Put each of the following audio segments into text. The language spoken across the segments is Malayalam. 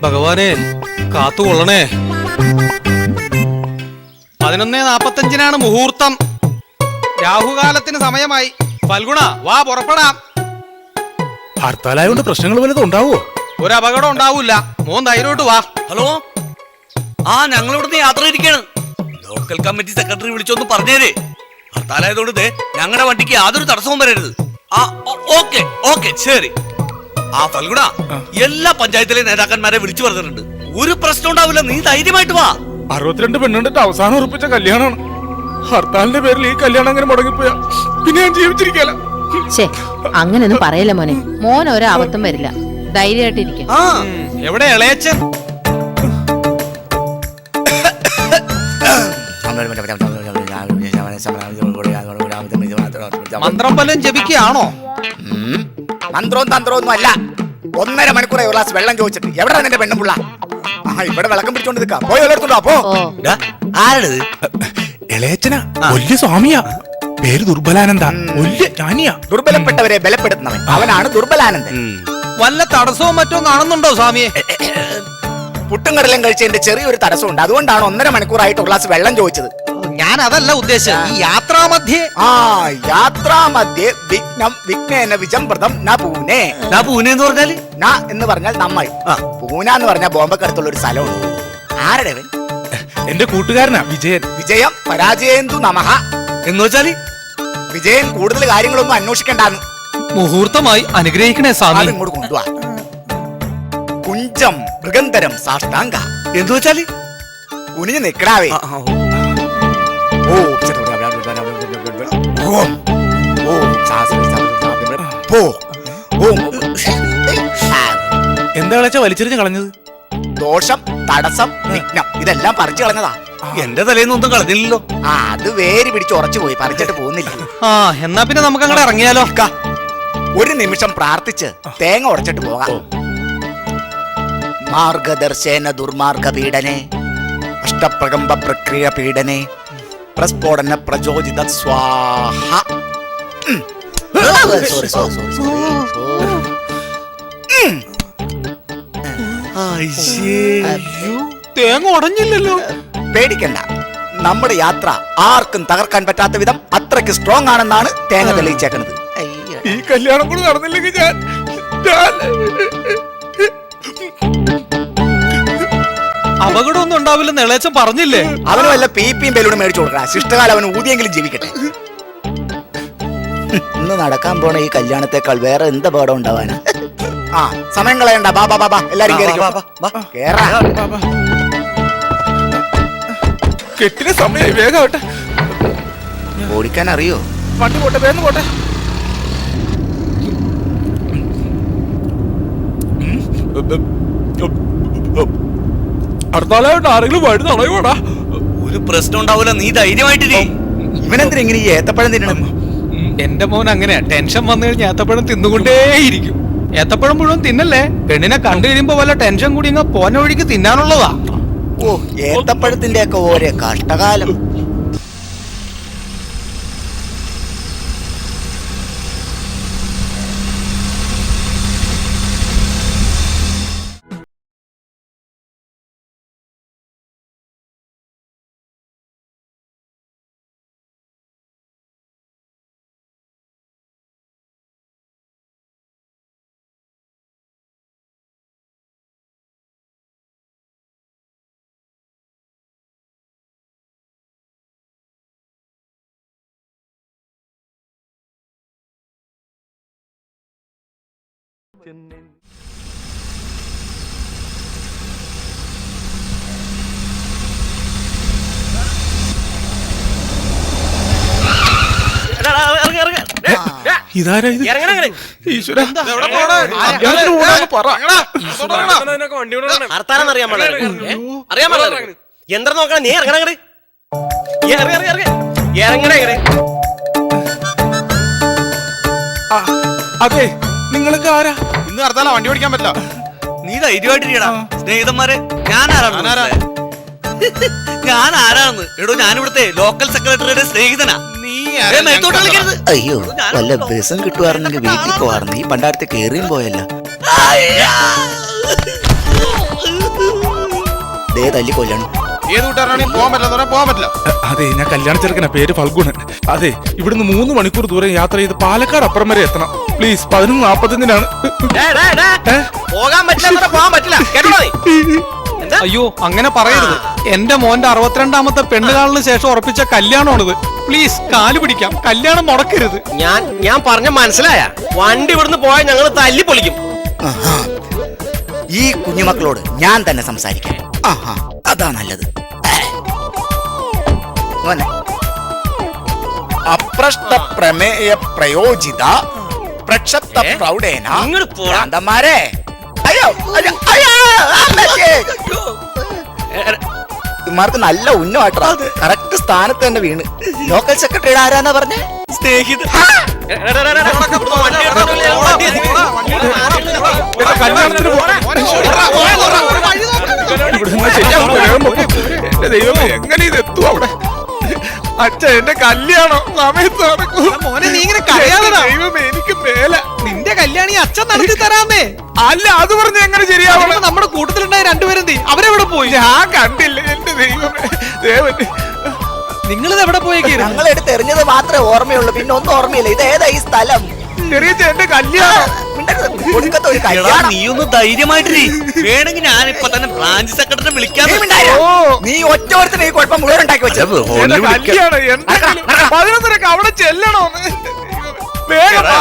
ഭഗവാനെ കാത്തുകൊള്ളണേ. 11:45 മുഹൂർത്തം. രാഹുകാലത്തിന് സമയമായി. ഫൽഗുണ വാ, പുറപ്പെടാം. ഹർത്താലായോണ്ട് പ്രശ്നങ്ങൾ വല്ലതും ഉണ്ടാവോ? ഒരു അപകടം ഉണ്ടാവൂല. മോൻ ധൈര്യമായിട്ട് വാ. ഹലോ, ഞങ്ങൾ ഇവിടുന്ന് യാത്ര ഇരിക്കാണ്. ലോക്കൽ കമ്മിറ്റി സെക്രട്ടറി വിളിച്ചൊന്ന് പറഞ്ഞേരേ. ഹർത്താലായതുകൊണ്ട് ഞങ്ങളുടെ വണ്ടിക്ക് യാതൊരു തടസ്സവും വരരുത്. ഓക്കെ ഓക്കെ ശരി. ഫൽഗുണ, എല്ലാ പഞ്ചായത്തിലെ നേതാക്കന്മാരെ വിളിച്ചു പറഞ്ഞിട്ടുണ്ട്. ഒരു പ്രശ്നം ഉണ്ടാവില്ല, നീ ധൈര്യമായിട്ട് വാ. 62 പെണ്ണുണ്ടിട്ട് അവസാനം ഉറപ്പിച്ച കല്യാണമാണ്. ഹർത്താലിന്റെ പേരിൽ ഈ കല്യാണം അങ്ങനെ മുടങ്ങിപ്പോയാ പിന്നെ ഞാൻ ജീവിച്ചിരിക്കല. അങ്ങനൊന്നും പറയല്ല മോനെ. മോൻ ഒരു അബദ്ധം വരില്ല. ധൈര്യമായിട്ടിരിക്കും. എവിടെ ഇളയച്ചൻ? മന്ത്രം വല്ലതും ജപിക്കുകയാണോ? മന്ത്രവും തന്ത്രവും ഒന്നും അല്ല. 1.5 മണിക്കൂർ ഒരു ഗ്ലാസ് വെള്ളം ചോദിച്ചിട്ട് എവിടെ നിന്റെ പെണ്ണുപിള്ള? ഇവിടെ വിളക്കം പിടിച്ചോണ്ട് നിൽക്കാം. പോയി എടുത്തുണ്ടോ? അപ്പോ ആരത്? ഇളയച്ചനാ, വലിയ സ്വാമിയാ. പേര് ദുർബലാനന്ദ. വലിയ ജ്ഞാനിയാ. ദുർബലപ്പെട്ടവരെ ബലപ്പെടുത്തുന്നവൻ അവനാണ് ദുർബലാനന്ദൻ. വല്ല തടസ്സവും മറ്റോ കാണുന്നുണ്ടോ സ്വാമിയെ? പുട്ടും കടലും കഴിച്ചതിന്റെ ചെറിയൊരു തടസ്സമുണ്ട്. അതുകൊണ്ടാണ് 1.5 മണിക്കൂറായിട്ട് ഒരു ഗ്ലാസ് വെള്ളം ചോദിച്ചത്. ഞാൻ അതല്ല ഉദ്ദേശിച്ചത്. ഈ യാത്രാമധ്യേ യാത്രാമധ്യേ വിഘ്നം വിഘ്നേന വിജംപ്രദം ന പൂനെ. പൂനെ എന്ന് പറഞ്ഞാല് ന എന്ന് പറഞ്ഞാൽ നമ്മൾ, പൂന എന്ന് പറഞ്ഞാൽ ബോംബക്കടുത്തുള്ള ഒരു സ്ഥലമുണ്ട്. ആരുടെ? എന്റെ കൂട്ടുകാരനാ വിജയൻ. വിജയം പരാജയന്തു നമഃ എന്ന് വെച്ചാല് വിജയൻ കൂടുതൽ കാര്യങ്ങളൊന്നും അന്വേഷിക്കണ്ടെന്ന്. മുഹൂർത്തമായി അനുഗ്രഹിക്കണേ സ്വാമി. ഇങ്ങോട്ട് കൊണ്ടുവാ. കുഞ്ചം മൃഗന്തരം സാഷ്ടാംഗ എന്ന് വെച്ചാല് കുനിഞ്ഞു നിക്കടാവേ. എന്താ വിളിച്ച വലിച്ചെറിഞ്ഞ് കളഞ്ഞത്? ദോഷം, തടസ്സം, വിഘ്നം ഇതെല്ലാം പറിച്ചു കളഞ്ഞതാ. എന്റെ തലേന്നൊന്നും കളഞ്ഞില്ലല്ലോ. അത് വേര് പിടിച്ച് ഉറച്ചു പോയി, പറിച്ചിട്ട് പോകുന്നില്ല. എന്നാ പിന്നെ നമുക്ക് അങ്ങോട്ട് ഇറങ്ങിയാലോ? ഒരു നിമിഷം പ്രാർത്ഥിച്ച് തേങ്ങ ഉടച്ചിട്ട് പോകാം. മാർഗദർശേന ദുർമാർഗ പീഡനെ അഷ്ടപ്രകമ്പ പ്രക്രിയ പീഡനെ പ്രസ്ഫോടന പ്രചോദിത സ്വാഹ. തേങ്ങ ഉടഞ്ഞില്ലല്ലോ. പേടിക്കണ്ട, നമ്മുടെ യാത്ര ആർക്കും തകർക്കാൻ പറ്റാത്ത വിധം അത്രയ്ക്ക് സ്ട്രോങ് ആണെന്നാണ് തേങ്ങ തെളിയിച്ചേക്കുന്നത്. ഈ കല്യാണം കൂടെ നടന്നില്ലെങ്കിൽ ഞാൻ അപകടമൊന്നും ഉണ്ടാവില്ലെന്ന് ഇളയച്ചൻ പറഞ്ഞില്ലേ? അവന് വല്ല പീപ്പിയും ബലൂണും മേടിച്ചു കൊടുക്കണം. ശിഷ്ടകാലം അവന് ഊതിയെങ്കിലും ജീവിക്കട്ടെ. ഇന്ന് നടക്കാൻ പോണ ഈ കല്യാണത്തെക്കാൾ വേറെ എന്ത് അപകടം ഉണ്ടാവാനാ? സമയം കളയണ്ട. ബാബാ ബാബാ എല്ലാരും കെട്ടിന് സമയമായി. വേഗം ഓടിക്കാൻ അറിയോ? വണ്ടി പോട്ടെ, വേഗം പോട്ടെ. ഹർത്താലായിട്ട് ആരെങ്കിലും വഴി തടയോടാ. ഒരു പ്രശ്നം ഉണ്ടാവില്ല, നീ ധൈര്യമായിട്ടില്ലേ. ഇവനെന്തിനാ ഇങ്ങനെ ഈ ഏത്തപ്പഴം തിന്നണം? എന്റെ മോൻ അങ്ങനെയാ. ടെൻഷൻ വന്നു കഴിഞ്ഞാൽ ഏത്തപ്പഴം തിന്നുകൊണ്ടേയിരിക്കും. ഏത്തപ്പഴം മുഴുവൻ തിന്നല്ലേ. പെണ്ണിനെ കണ്ടു കഴിയുമ്പോ വല്ല ടെൻഷൻ കൂടി പോന്ന വഴിക്ക് തിന്നാനുള്ളതാ. ഏത്തപ്പഴത്തിന്റെ ഒക്കെ ഓരോ കഷ്ടകാലം. ഇതാരാ ഇത്? ഈശ്വര, യന്ത്രം നോക്കണം. നീ ഇറങ്ങണേ. അതെ, നിങ്ങൾക്ക് ആരാ? ഇന്ന് ഹർത്താല, വണ്ടി ഓടിക്കാൻ പറ്റില്ല. നീ ധൈര്യമായിട്ടിരിക്കടാ. സ്നേഹിതന്മാരെ, ഞാൻ ആരാണെന്ന് എടോ, ഞാനിവിടുത്തെ ലോക്കൽ സെക്രട്ടറിയുടെ സ്നേഹിതനാ. അയ്യോ, വല്ല ബസം കിട്ടുവായിരുന്നെങ്കിൽ വീട്ടിൽ പോവാറുണ്ട്. ഈ പണ്ടാരത്തെ കേറിയും പോയല്ല. തല്ലിക്കൊല്ലണം. ഏത് കൂട്ടുകാരാണെങ്കിൽ പോകാൻ പറ്റില്ല പോകാൻ പറ്റില്ല. അതെ, ഞാൻ കല്യാണ ചെറുക്കന പേര് ഫൽഗുണൻ. അതെ, ഇവിടുന്ന് 3 മണിക്കൂർ ദൂരം യാത്ര ചെയ്ത് പാലക്കാട് അപ്പുറം വരെ എത്തണം. പ്ലീസ്, 11:45 പോകാൻ പറ്റില്ല പോകാൻ പറ്റില്ല കേട്ടോ നീ? എന്താ? അയ്യോ അങ്ങനെ പറയരുത്. എന്റെ മോന്റെ 62ാമത്തെ പെണ്ണുകാളിന് ശേഷം ഉറപ്പിച്ച കല്യാണമാണിത്. പ്ലീസ് കാല് പിടിക്കാം, കല്യാണം മുടക്കരുത്. ഞാൻ പറഞ്ഞ മനസ്സിലായ? വണ്ടി ഇവിടുന്ന് പോയാൽ ഞങ്ങൾ തല്ലി പൊളിക്കും. ആഹാ. ഈ കുഞ്ഞുമക്കളോട് ഞാൻ തന്നെ സംസാരിക്കാം. ആഹാ, അതാ നല്ലത്. മോനെ. അപ്രശ്ന പ്രമേയ പ്രയോജിത പ്രക്ഷപ്ത പ്രൗഢേന ഇങ്ങോട്ട് പോടാ. ഭ്രാന്തന്മാരെ. അയ്യോ അയ്യോ, അയ്യോ, അമ്മച്ചി. ഇമാർക്ക് നല്ല ഉന്നമായിട്ടാ കറക്റ്റ് സ്ഥാനത്ത് തന്നെ വീണ്. ലോക്കൽ സെക്രട്ടറിയുടെ ആരാന്നാ പറഞ്ഞേ? സ്നേഹിതൻ. എന്റെ ദൈവമേ, എങ്ങനെ ഇത് എത്തും അവിടെ? അച്ഛ, എന്റെ കല്യാണം സമയത്ത് നടക്കും. മോനെ നീ ഇങ്ങനെ കരയാതെടാ. ദൈവമേ, എനിക്ക് മേല. നിന്റെ കല്യാണി അച്ഛൻ നടത്തി തരാമേ. അല്ല, അത് പറഞ്ഞ എങ്ങനെ ശരിയാവണം? നമ്മുടെ കൂട്ടത്തിലുണ്ടായ രണ്ടുപേരും അവരെവിടെ പോയി? ഞാൻ കണ്ടില്ല. എന്റെ ദൈവമേ, ദേവന്. നിങ്ങളിത് എവിടെ പോയേക്കായിരുന്നു? ഞങ്ങൾ എടുത്ത് എറിഞ്ഞത് മാത്രമേ ഓർമ്മയുള്ളൂ, പിന്നെ ഒന്നും ഓർമ്മയില്ല. ഇത് ഏതാ ഈ സ്ഥലം? ചെറിയ എന്റെ കല്യാണം. കൊടുക്കത്ത ഒരു എടാ, കല്യാണം. നീ ഒന്ന് ധൈര്യമായിട്ടിരി. വേണമെങ്കിൽ ഞാനിപ്പോ തന്നെ ബ്രാഞ്ച് സെക്രട്ടറി വിളിക്കാൻ. നീ മിണ്ടാതിരി. നീ ഒറ്റ ഒരുത്തിന് ഈ കുഴപ്പം മുഴുവൻ ഉണ്ടാക്കി വെച്ചത്. എന്റെ കല്യാണം എന്തെങ്കിലും 11:30 അവിടെ ചെല്ലണോന്ന്. വേഗം വാ.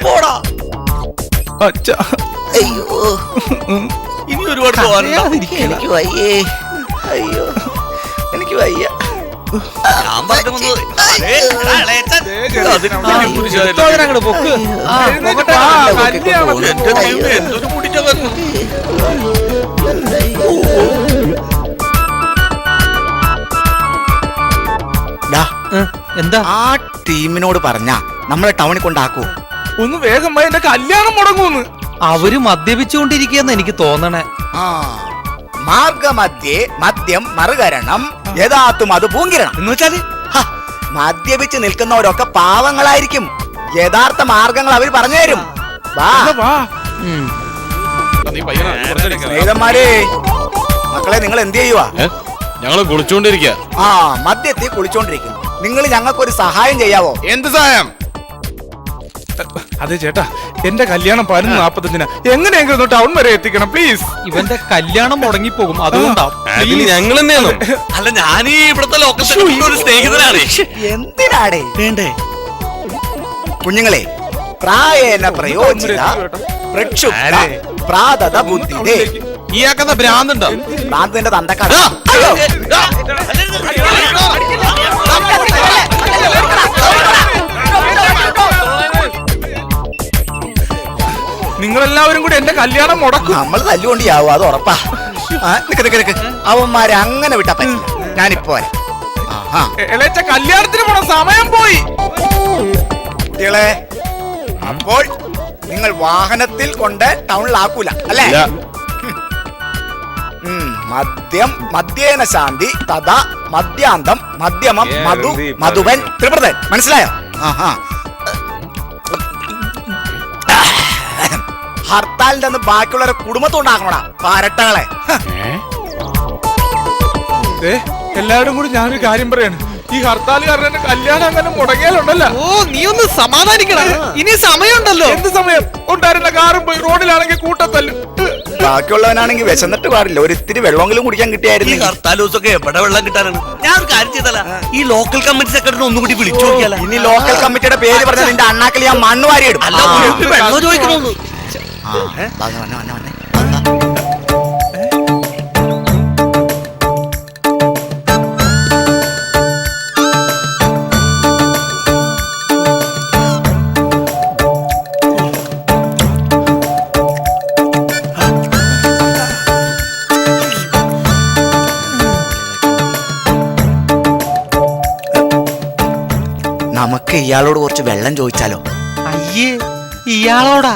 പോടാ. അച്ഛാ, അയ്യോ, ഇനി ഒരുപാട് പോകാനുണ്ടോ? എനിക്ക് വയ്യേ. അയ്യോ, എനിക്ക് വയ്യ. ഞാൻ പറഞ്ഞു വന്നത്. അതെ, എടാ, ഇളയച്ചൻ. അങ്ങോട്ട് പൊക്ക്. എഴുന്നേറ്റ് വാ, കല്യാണം. എന്റെ ദൈവമേ, എന്തൊരു മുടിച്ചകന്നു. ഡാ, എന്താ? ആ ടീമിനോട് പറഞ്ഞ നമ്മളെ ടൗണിൽ കൊണ്ടാക്കൂ. ഒന്ന് വേഗം വാ, എന്റെ കല്യാണം മുടങ്ങൂന്ന്. അവര് മദ്യപിച്ചുകൊണ്ടിരിക്കുകയെന്ന് എനിക്ക് തോന്നണേ. ആ, മാർഗമധ്യേ മദ്യം മറുകരണം യഥാത്തും അത് പൂങ്കിരണം. എന്ന് വെച്ചാല് ഹ, മദ്യപിച്ച് നിൽക്കുന്നവരൊക്കെ പാവങ്ങളായിരിക്കും. യഥാർത്ഥ മാർഗങ്ങൾ അവർ പറഞ്ഞു തരും. വാ എന്നാ വാ. ഉം. സ്നേഹിതന്മാരെ, മക്കളെ, നിങ്ങൾ എന്ത് ചെയ്യുവാ? ഞങ്ങള് കുളിച്ചോണ്ടിരിക്ക. ആ, മദ്യത്തിൽ കുളിച്ചോണ്ടിരിക്കുന്നു. നിങ്ങൾ ഞങ്ങൾക്കൊരു സഹായം ചെയ്യാവോ? എന്ത് സഹായം? അതെ ചേട്ടാ, എന്റെ കല്യാണം 11:45 എങ്ങനെയെങ്കിലും ടൗൺ വരെ എത്തിക്കണം പ്ലീസ്. ഇവന്റെ കല്യാണം മുടങ്ങിപ്പോകും, അതുകൊണ്ടാ. ഞങ്ങൾ തന്നെയാണോ? അല്ല, ഞാൻ ഈ ഇവിടുത്തെ ലോക്കൽ സെക്രട്ടറിയുടെ ഒരു സ്നേഹിതനാണ്. എന്തിനാടേ? വേണ്ടേ? കുഞ്ഞുങ്ങളെ, പ്രായേന പ്രയോജിത പ്രക്ഷുബ്ധ പ്രാതത ബുദ്ധിദേ. ഈയാക്കുന്ന ഭ്രാന്തുണ്ടോ? ഭ്രാന്തിന്റെ തന്തക്കാട്. നിങ്ങളെല്ലാവരും കൂടി എന്റെ കല്യാണം മുടക്കും. നമ്മൾ തല്ലുകൊണ്ടിയാവും, അത് ഉറപ്പാ. ആ, നിക്ക് നിക്ക് നിക്ക്. അവന്മാരെ അങ്ങനെ വിട്ടാ പറ്റില്ല. ഞാനിപ്പോ വരാം. ആഹാ. ഇളയച്ച കല്യാണത്തിന് പോണ സമയം പോയി. കുട്ടികളെ, അപ്പോൾ നിങ്ങൾ വാഹനത്തിൽ കൊണ്ട് ടൗണിലാക്കൂല അല്ലേ? മദ്യം മദ്യേന ശാന്തി തഥാ മദ്യാന്തം മദ്യമം മധു മധുവൻ ത്രിപ്രതൻ. മനസ്സിലായോ? ആഹാ. ഹർത്താലിന്റെ അന്ന് ബാക്കിയുള്ളവരെ കുടുംബത്തോണ്ടാക്കണോടാ പാരട്ടകളെ. എല്ലാവരും കൂടി ഞാനൊരു കാര്യം പറയാണ്. ഈ ഹർത്താൽ കാരണം എന്റെ കല്യാണം അങ്ങനെ മുടങ്ങിയാലുണ്ടല്ലോ. ഓ, നീ ഒന്ന് സമാധാനിക്കണം. ഇനി സമയമുണ്ടല്ലോ. എന്ത് സമയം? ഉണ്ടായിരുന്ന കാറും പോയി, റോഡിലാണെങ്കിൽ കൂട്ടത്തല്ലും. ബാക്കിയുള്ളവനാണെങ്കിൽ വിശന്നിട്ട് പാടില്ല, ഒരിത്തിരി വെള്ളമെങ്കിലും കുടിക്കാൻ ഈ കിട്ടിയായിരുന്നു. ഹർത്താൽ ദിവസമൊക്കെ എവിടെ വെള്ളം കിട്ടാനാണ്? ഞാൻ ഒരു കാര്യം ചെയ്തല്ല, ഈ ലോക്കൽ കമ്മിറ്റി സെക്രട്ടറി ഒന്നും കൂടി വിളിച്ചു നോക്കിയാലോ? ഇനി ലോക്കൽ കമ്മിറ്റിയുടെ പേര് പറഞ്ഞ നിന്റെ അണ്ണാക്കിൽ ഞാൻ മണ്ണ് വാരിയിടും. അല്ല, ഒരു വെള്ളം ചോദിക്കണമെന്ന്. നമുക്ക് ഇയാളോട് കുറച്ച് വെള്ളം ചോദിച്ചാലോ? അയ്യേ, ഇയാളോടാ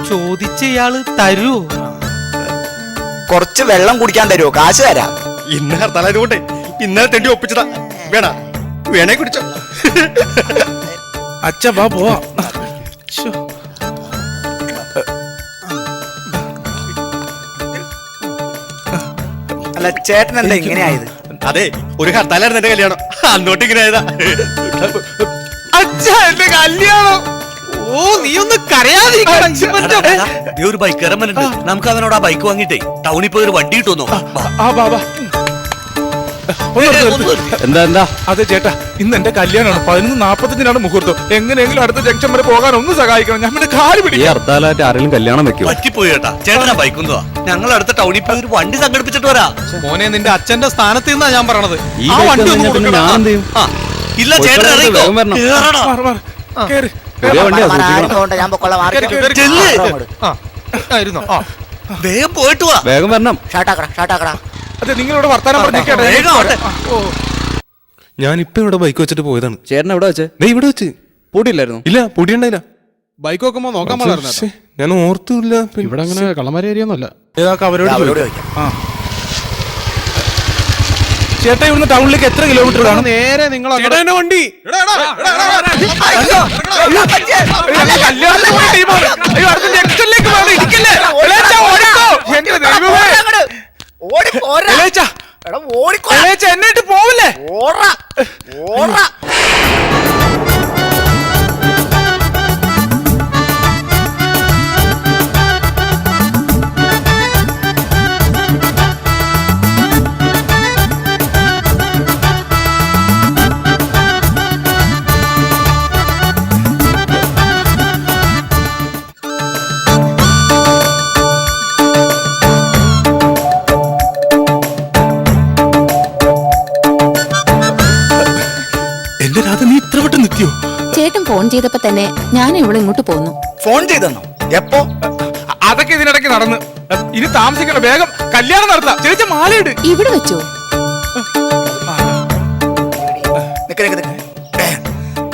ചോദിച്ച ഇയാള് തരൂ? കുറച്ച് വെള്ളം കുടിക്കാൻ തരുമോ? കാശ് തരാം. ഇന്ന് ഹർത്താലായതുകൊണ്ട് ഇന്നലെ തെണ്ടി ഒപ്പിച്ചതാ. വേണേ കുടിച്ചോ. അച്ഛ വാ പോവാ. അല്ല ചേട്ടൻ എന്താ ഇങ്ങനെയായത്? അതെ, ഒരു ഹർത്താലായിരുന്നു എന്റെ കല്യാണം, അന്നോട്ട് ഇങ്ങനെ ആയതാ. അച്ഛാ എന്റെ കല്യാണം. ഓ നീ ഒന്ന് കരയാതിരിക്കണം. ഒരു ബൈക്കുകാരൻ വന്നിട്ടുണ്ട്. നമുക്ക് അവനോട് ആ ബൈക്ക് വാങ്ങിട്ടേ ടൗണിൽ പോയി ഒരു വണ്ടി കിട്ടുമെന്നോ? ആ ബാബാ എന്താ അതെ ചേട്ടാ, ഇന്ന് എന്റെ കല്യാണമാണ്. 11:45 മുഹൂർത്തം. എങ്ങനെയെങ്കിലും അടുത്ത ജംഗ്ഷൻ വരെ പോകാൻ ഒന്ന് സഹായിക്കണം. ഞാൻ പിന്നെ കാല് ഈ പിടിക്കും. ഹർത്താലായിട്ട് ആരെങ്കിലും കല്യാണം വെക്കും? പറ്റിപ്പോയി ചേട്ടാ. ചേട്ടനാ ബൈക്കുന്നതാ. ഞങ്ങൾ അടുത്ത ടൗണിൽ പോയി ഒരു വണ്ടി സംഘടിപ്പിച്ചിട്ട് വരാ. മോനെ നിന്റെ അച്ഛന്റെ സ്ഥാനത്ത് നിന്നാ ഞാൻ പറഞ്ഞത്. ഈ ആ വണ്ടി ഒന്ന് പിന്നെ കൊടുക്കണം. ഞാൻ എന്ത് ചെയ്യും? ആ, ഇല്ല ചേട്ടൻ ഇറങ്ങിക്കോ. വേഗം വരണം. കേറടാ. മാറ്, മാറ്. കേറ്. പുതിയ വണ്ടിയാ, മാറ്, സൂക്ഷിക്കണം. ആരും പോകണ്ട, ഞാൻ പൊക്കോളാം, മാറി. കേറി, കേറി. ചെല്ല്. ആ, ഇരുന്നോ. ആ. വേഗം പോയിട്ട് വാ. വേഗം വരണം. ഷാട്ടാക്കടാ. അതെ, നിങ്ങളിവിടെ വർത്താനം പറഞ്ഞേക്കട്ടെ. വേഗം ആവട്ടെ. ഞാൻ ഇപ്പൊ ഇവിടെ ബൈക്ക് വെച്ചിട്ട് പോയതാണ്. ചേട്ടൻ എവിടെ വെച്ചേ? ദേ ഇവിടെ വെച്ച്. പൂട്ടിയില്ലായിരുന്നു? ഇല്ല, പൊടിയുണ്ടായില്ല. ബൈക്ക് നോക്കുമ്പോ നോക്കാൻ പാടായിരുന്നു ശ്ശേ, ഞാൻ ഓർത്തില്ല. ഇവിടെ അങ്ങനെ കള്ളന്മാരെ ഏരിയൊന്നുമല്ല. ഇതാക്ക് അവരോട് അവരോട് ചോദിക്കാം. ആ. ചേട്ടാ ഇവിടുന്ന് ടൗണിലേക്ക് എത്ര കിലോമീറ്റർ കാണും? നേരെ നിങ്ങൾ ചേട്ടാ വണ്ടി. എന്നിട്ട് പോവില്ലേ? എന്റെ രാധ, നീ ഇത്ര പെട്ടെന്ന് നിൽത്തിയോ? ചേട്ടൻ ഫോൺ ചെയ്തപ്പോ തന്നെ ഞാൻ ഇവിടെ ഇങ്ങോട്ട് പോന്നു. ഫോൺ ചെയ്തെന്നോ? എപ്പോ? അതൊക്കെ ഇതിനിടയ്ക്ക് നടന്ന്. ഇനി താമസിക്കണം, വേഗം കല്യാണം നടത്താം. ചേച്ചി മാലയിട്. ഇവിടെ വെച്ചോ?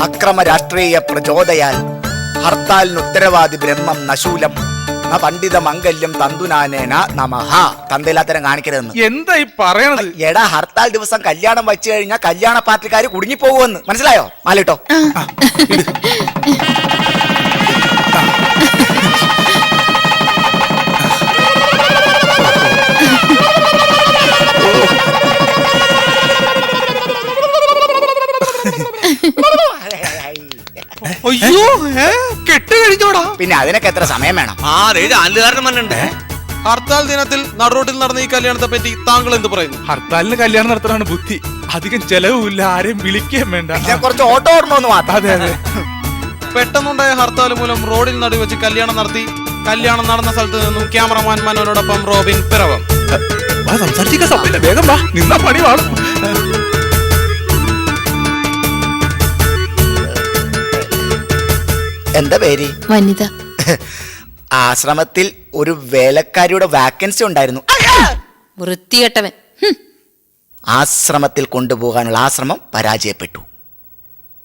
അക്രമ രാഷ്ട്രീയ പ്രചോദയാൽ ഹർത്താലിന് ഉത്തരവാദി ബ്രഹ്മം നശൂലം ന പണ്ഡിത മംഗല്യം തന്തുനാനേന നമഃ. തന്തയില്ലാത്തരം കാണിക്കരുതെന്ന്. എന്താ ഈ പറയണത്? എടാ, ഹർത്താൽ ദിവസം കല്യാണം വെച്ച് കഴിഞ്ഞാൽ കല്യാണ പാർട്ടിക്കാര് കുടുങ്ങി പോകുമെന്ന് മനസ്സിലായോ? മാലിട്ടോ. അയ്യോ കെട്ട് കഴിഞ്ഞോടാ. പിന്നെ അതിനൊക്കെ എത്ര സമയം വേണം? ആ അതേ ചാനലുകാരൻ വന്നിട്ടുണ്ട്. ഹർത്താൽ ദിനത്തിൽ നടുറോട്ടിൽ നടന്ന ഈ കല്യാണത്തെ പറ്റി താങ്കൾ എന്ത് പറയുന്നു? ഹർത്താലിന് കല്യാണം നടത്താനാണ് ബുദ്ധി. അധികം ചെലവുമില്ല, ആരെയും വിളിക്കുകയും വേണ്ട. പിന്നെ കുറച്ച് ഓട്ടോ ഓടണമെന്ന് മാത്രം. അതെ അതെ. പെട്ടെന്നുണ്ടായ ഹർത്താൽ മൂലം റോഡിൽ നടുവെച്ച് കല്യാണം നടത്തി. കല്യാണം നടന്ന സ്ഥലത്ത് നിന്നും ക്യാമറമാൻ മനോനോടൊപ്പം റോബിൻ പിറവം. സംസാരിച്ചിരിക്കാൻ സമയമില്ല, വേഗം വാ, നിന്നാ പണി വാളും. എന്താ പേര്? വനിത. ആശ്രമത്തിൽ ഒരു വേലക്കാരിയുടെ വാക്കൻസി ഉണ്ടായിരുന്നു. വൃത്തികെട്ടവൻ. ആശ്രമത്തിൽ കൊണ്ടുപോകാനുള്ള ആശ്രമം പരാജയപ്പെട്ടു.